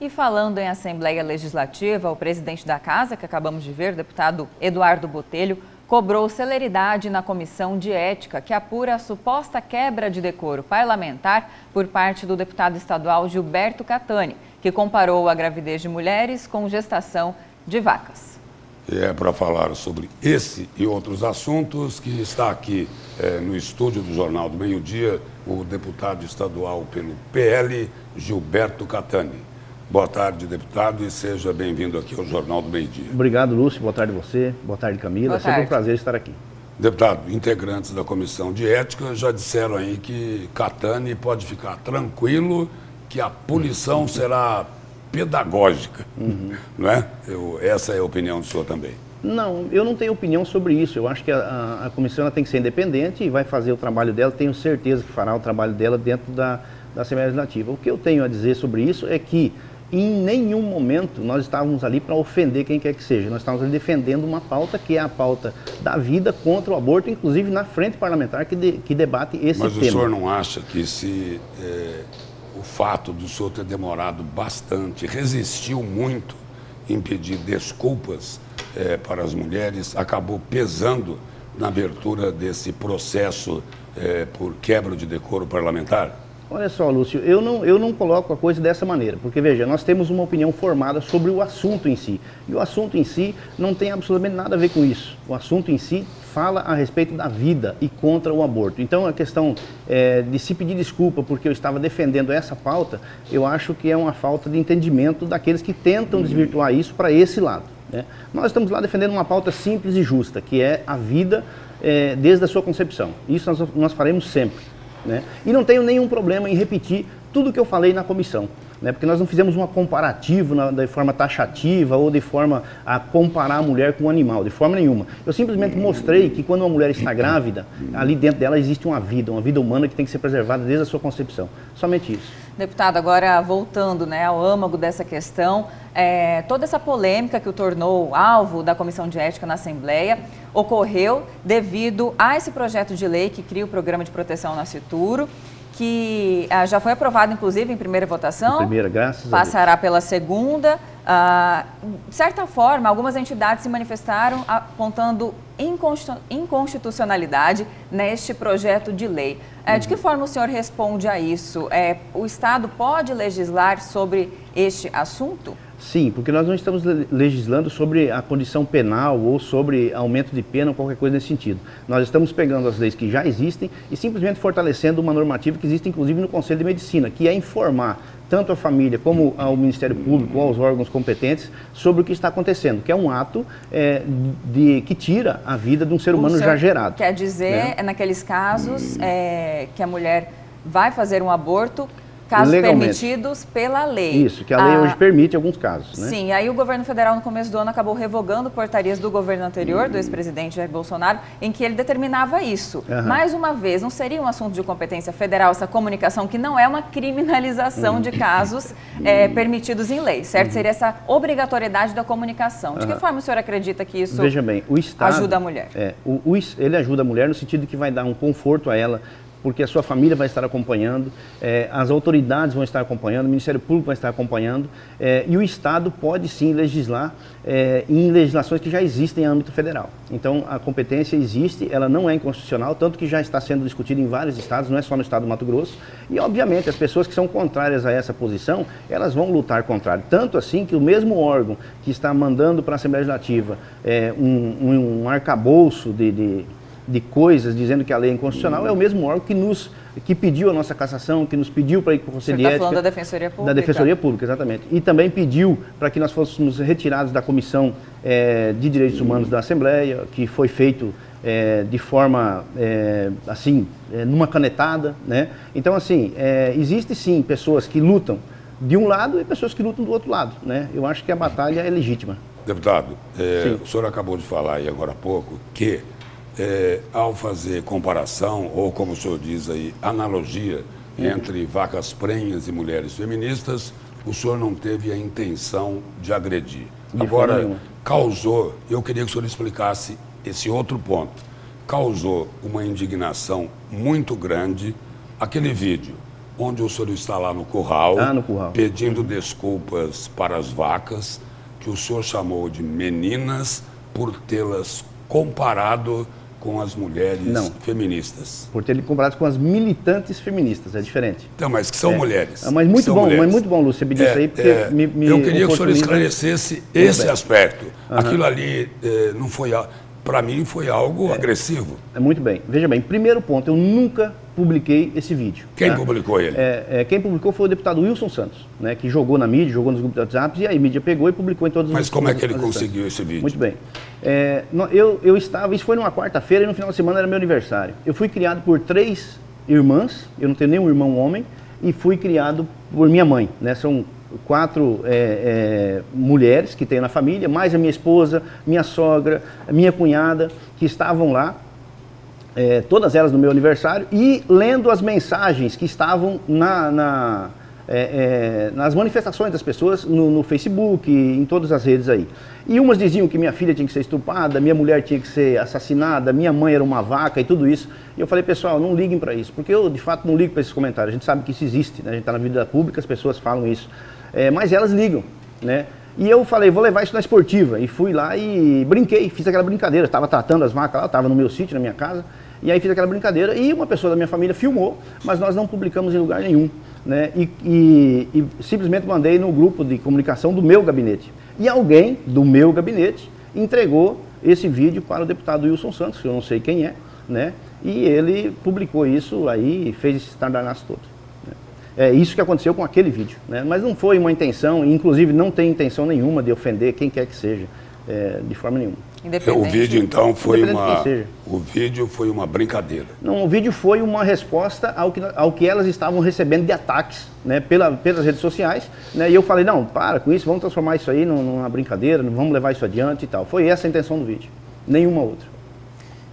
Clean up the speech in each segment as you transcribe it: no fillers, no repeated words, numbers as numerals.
E falando em Assembleia Legislativa, o presidente da Casa, que acabamos de ver, o deputado Eduardo Botelho, cobrou celeridade na Comissão de Ética, que apura a suposta quebra de decoro parlamentar por parte do deputado estadual Gilberto Catani, que comparou a gravidez de mulheres com gestação de vacas. E é para falar sobre esse e outros assuntos que está aqui no estúdio do Jornal do Meio-Dia o deputado estadual pelo PL, Gilberto Catani. Boa tarde, deputado, e seja bem-vindo aqui ao Jornal do Meio-Dia. Obrigado, Lúcio. Boa tarde a você. Boa tarde, Camila. Boa tarde. Sempre um prazer estar aqui. Deputado, integrantes da Comissão de Ética já disseram aí que Catani pode ficar tranquilo, que a punição será pedagógica, não é? Essa é a opinião do senhor também. Não, eu não tenho opinião sobre isso. Eu acho que a comissão ela tem que ser independente e vai fazer o trabalho dela. Tenho certeza que fará o trabalho dela dentro da Assembleia Legislativa. O que eu tenho a dizer sobre isso é que em nenhum momento nós estávamos ali para ofender quem quer que seja. Nós estávamos ali defendendo uma pauta que é a pauta da vida contra o aborto, inclusive na frente parlamentar que debate esse tema. Mas o senhor não acha que se o fato do senhor ter demorado bastante, resistiu muito em pedir desculpas para as mulheres, acabou pesando na abertura desse processo por quebra de decoro parlamentar? Olha só, Lúcio, eu não coloco a coisa dessa maneira, porque veja, nós temos uma opinião formada sobre o assunto em si, e o assunto em si não tem absolutamente nada a ver com isso. O assunto em si fala a respeito da vida e contra o aborto. Então a questão de se pedir desculpa porque eu estava defendendo essa pauta, eu acho que é uma falta de entendimento daqueles que tentam desvirtuar isso para esse lado, né? Nós estamos lá defendendo uma pauta simples e justa, que é a vida desde a sua concepção. Isso nós faremos sempre, né? E não tenho nenhum problema em repetir tudo o que eu falei na comissão, né? Porque nós não fizemos um comparativo de forma taxativa ou de forma a comparar a mulher com o animal, de forma nenhuma. Eu simplesmente mostrei que quando uma mulher está grávida, ali dentro dela existe uma vida humana que tem que ser preservada desde a sua concepção. Somente isso. Deputado, agora voltando, né, ao âmago dessa questão, toda essa polêmica que o tornou alvo da Comissão de Ética na Assembleia ocorreu devido a esse projeto de lei que cria o Programa de Proteção Nascituro, que já foi aprovado, inclusive, em primeira votação. Primeira, graças a Deus. Passará pela segunda. De certa forma, algumas entidades se manifestaram apontando inconstitucionalidade neste projeto de lei. De que forma o senhor responde a isso? O Estado pode legislar sobre este assunto? Sim, porque nós não estamos legislando sobre a condição penal ou sobre aumento de pena ou qualquer coisa nesse sentido. Nós estamos pegando as leis que já existem e simplesmente fortalecendo uma normativa que existe inclusive no Conselho de Medicina, que é informar tanto a família como ao Ministério Público ou aos órgãos competentes sobre o que está acontecendo, que é um ato que tira a vida de um ser humano já gerado. Quer dizer, naqueles casos que a mulher vai fazer um aborto, casos legalmente permitidos pela lei. Isso, que a lei hoje permite em alguns casos, né? Sim, aí o governo federal no começo do ano acabou revogando portarias do governo anterior, do ex-presidente Jair Bolsonaro, em que ele determinava isso. Mais uma vez, não seria um assunto de competência federal essa comunicação, que não é uma criminalização de casos permitidos em lei, certo? Seria essa obrigatoriedade da comunicação. De que forma o senhor acredita que isso Veja bem, o Estado ajuda a mulher? Ele ajuda a mulher no sentido que vai dar um conforto a ela, porque a sua família vai estar acompanhando, as autoridades vão estar acompanhando, o Ministério Público vai estar acompanhando, e o Estado pode sim legislar em legislações que já existem em âmbito federal. Então a competência existe, ela não é inconstitucional, tanto que já está sendo discutida em vários estados, não é só no estado do Mato Grosso, e obviamente as pessoas que são contrárias a essa posição, elas vão lutar contrário. Tanto assim que o mesmo órgão que está mandando para a Assembleia Legislativa um arcabouço de coisas dizendo que a lei é inconstitucional, é o mesmo órgão que pediu a nossa cassação, que nos pediu para ir para o Conselho de Ética. Você está falando da Defensoria Pública? Da Defensoria Pública, exatamente. E também pediu para que nós fôssemos retirados da Comissão de Direitos Humanos da Assembleia, que foi feito de forma, assim, numa canetada, né? Então, assim, existe sim pessoas que lutam de um lado e pessoas que lutam do outro lado, né? Eu acho que a batalha é legítima. Deputado, o senhor acabou de falar aí agora há pouco que ao fazer comparação, ou como o senhor diz aí, analogia entre vacas prenhas e mulheres feministas, o senhor não teve a intenção de agredir. Agora, causou, eu queria que o senhor explicasse esse outro ponto, causou uma indignação muito grande aquele vídeo onde o senhor está lá no curral, no curral, pedindo desculpas para as vacas, que o senhor chamou de meninas por tê-las comparado com as mulheres feministas. Por ter comparado com as militantes feministas, é diferente. Então, mas que são mulheres. Mas muito bom, Lúcio, você pedir isso aí, porque eu queria que o senhor esclarecesse esse aspecto. Aquilo ali não foi, para mim, foi algo agressivo. Muito bem. Veja bem, primeiro ponto, eu nunca publiquei esse vídeo. Quem publicou ele? Quem publicou foi o deputado Wilson Santos, né, que jogou na mídia, jogou nos grupos de WhatsApp, e aí a mídia pegou e publicou em todos os... Mas como é que ele conseguiu esse vídeo? Muito bem. Eu estava, isso foi numa quarta-feira e no final de semana era meu aniversário. Eu fui criado por 3 irmãs, eu não tenho nenhum irmão homem, e fui criado por minha mãe, né, são 4 mulheres que tenho na família, mais a minha esposa, minha sogra, minha cunhada, que estavam lá, todas elas no meu aniversário, e lendo as mensagens que estavam nas manifestações das pessoas no Facebook, em todas as redes aí. E umas diziam que minha filha tinha que ser estuprada, minha mulher tinha que ser assassinada, minha mãe era uma vaca e tudo isso. E eu falei, pessoal, não liguem para isso, porque eu de fato não ligo para esses comentários. A gente sabe que isso existe, né? A gente está na vida pública, as pessoas falam isso. Mas elas ligam, né? E eu falei, vou levar isso na esportiva. E fui lá e brinquei, fiz aquela brincadeira. Estava tratando as vacas lá, estava no meu sítio, na minha casa. E aí fiz aquela brincadeira e uma pessoa da minha família filmou, mas nós não publicamos em lugar nenhum, né? E simplesmente mandei no grupo de comunicação do meu gabinete. E alguém do meu gabinete entregou esse vídeo para o deputado Wilson Santos, que eu não sei quem é, né? E ele publicou isso aí e fez esse estardalhaço todo. É isso que aconteceu com aquele vídeo, né? Mas não foi uma intenção, inclusive não tem intenção nenhuma de ofender quem quer que seja, de forma nenhuma. O vídeo, então, o vídeo foi uma brincadeira. Não, o vídeo foi uma resposta ao que elas estavam recebendo de ataques, né, pelas redes sociais, né, e eu falei, não, para com isso, vamos transformar isso aí numa brincadeira, vamos levar isso adiante e tal. Foi essa a intenção do vídeo, nenhuma outra.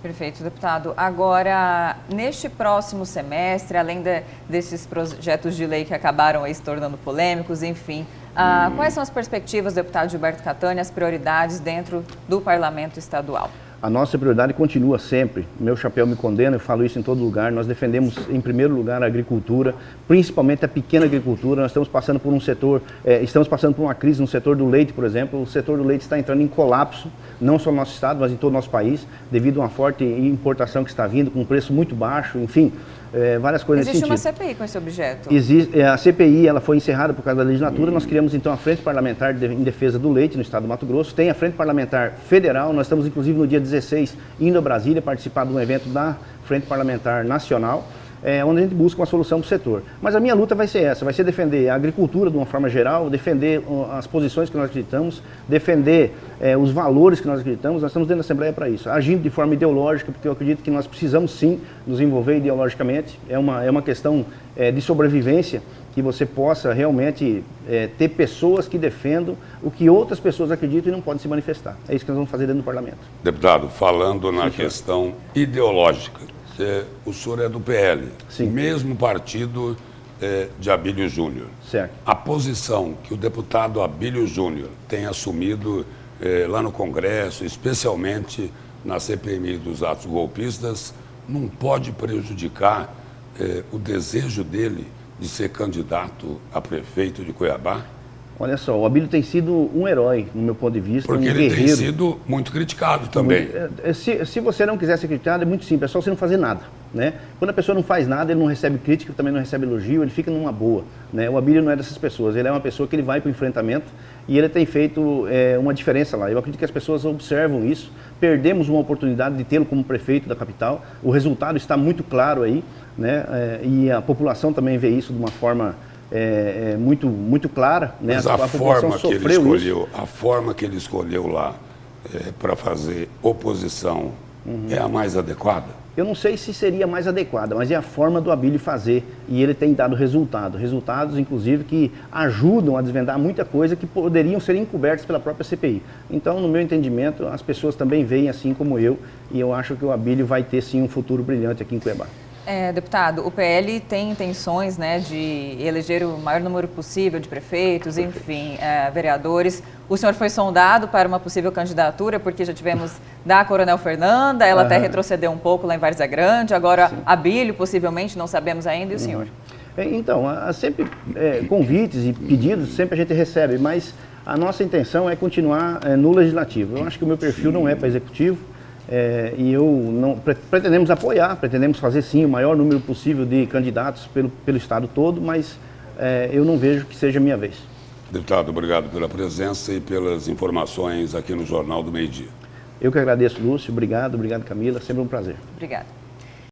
Perfeito, deputado. Agora, neste próximo semestre, além desses projetos de lei que acabaram aí se tornando polêmicos, enfim, quais são as perspectivas, deputado Gilberto Catani, as prioridades dentro do Parlamento Estadual? A nossa prioridade continua sempre, meu chapéu me condena, eu falo isso em todo lugar, nós defendemos em primeiro lugar a agricultura, principalmente a pequena agricultura. Nós estamos passando por um setor, estamos passando por uma crise no setor do leite, por exemplo. O setor do leite está entrando em colapso, não só no nosso estado, mas em todo o nosso país, devido a uma forte importação que está vindo, com um preço muito baixo, enfim, várias coisas nesse sentido. Existe uma CPI com esse objeto? A CPI ela foi encerrada por causa da legislatura, nós criamos então a Frente Parlamentar em Defesa do Leite no estado do Mato Grosso, tem a Frente Parlamentar Federal, nós estamos inclusive no dia 16 indo a Brasília participar de um evento da Frente Parlamentar Nacional, onde a gente busca uma solução para o setor. Mas a minha luta vai ser essa, vai ser defender a agricultura de uma forma geral, defender as posições que nós acreditamos, defender os valores que nós acreditamos. Nós estamos dentro da Assembleia para isso, agindo de forma ideológica, porque eu acredito que nós precisamos sim nos envolver ideologicamente. É uma questão de sobrevivência, que você possa realmente ter pessoas que defendam o que outras pessoas acreditam e não podem se manifestar. É isso que nós vamos fazer dentro do Parlamento. Deputado, falando na questão ideológica, o senhor é do PL, sim, mesmo partido de Abílio Júnior. Certo. A posição que o deputado Abílio Júnior tem assumido lá no Congresso, especialmente na CPMI dos atos golpistas, não pode prejudicar o desejo dele de ser candidato a prefeito de Cuiabá? Olha só, o Abílio tem sido um herói, no meu ponto de vista, porque um ele guerreiro. tem sido muito criticado também. Se você não quiser ser criticado, é muito simples, é só você não fazer nada, né? Quando a pessoa não faz nada, ele não recebe crítica, também não recebe elogio, ele fica numa boa, né? O Abílio não é dessas pessoas, ele é uma pessoa que ele vai para o enfrentamento e ele tem feito uma diferença lá. Eu acredito que as pessoas observam isso, perdemos uma oportunidade de tê-lo como prefeito da capital, o resultado está muito claro aí, né? E a população também vê isso de uma forma muito clara, né? Mas a forma que ele escolheu lá para fazer oposição é a mais adequada? Eu não sei se seria mais adequada, mas é a forma do Abílio fazer e ele tem dado resultados inclusive que ajudam a desvendar muita coisa que poderiam ser encobertas pela própria CPI. Então, no meu entendimento, as pessoas também veem assim como eu e eu acho que o Abílio vai ter sim um futuro brilhante aqui em Cuiabá. Deputado, o PL tem intenções, né, de eleger o maior número possível de prefeitos, enfim, vereadores. O senhor foi sondado para uma possível candidatura, porque já tivemos da Coronel Fernanda, ela até retrocedeu um pouco lá em Várzea Grande, agora Abílio, possivelmente, não sabemos ainda, e o senhor? Então, sempre convites e pedidos, sempre a gente recebe, mas a nossa intenção é continuar no Legislativo. Eu acho que o meu perfil não é para Executivo e eu não pretendemos apoiar, pretendemos fazer sim o maior número possível de candidatos pelo Estado todo, mas eu não vejo que seja a minha vez. Deputado, obrigado pela presença e pelas informações aqui no Jornal do Meio-Dia. Eu que agradeço, Lúcio. Obrigado, Camila. Sempre um prazer. Obrigada.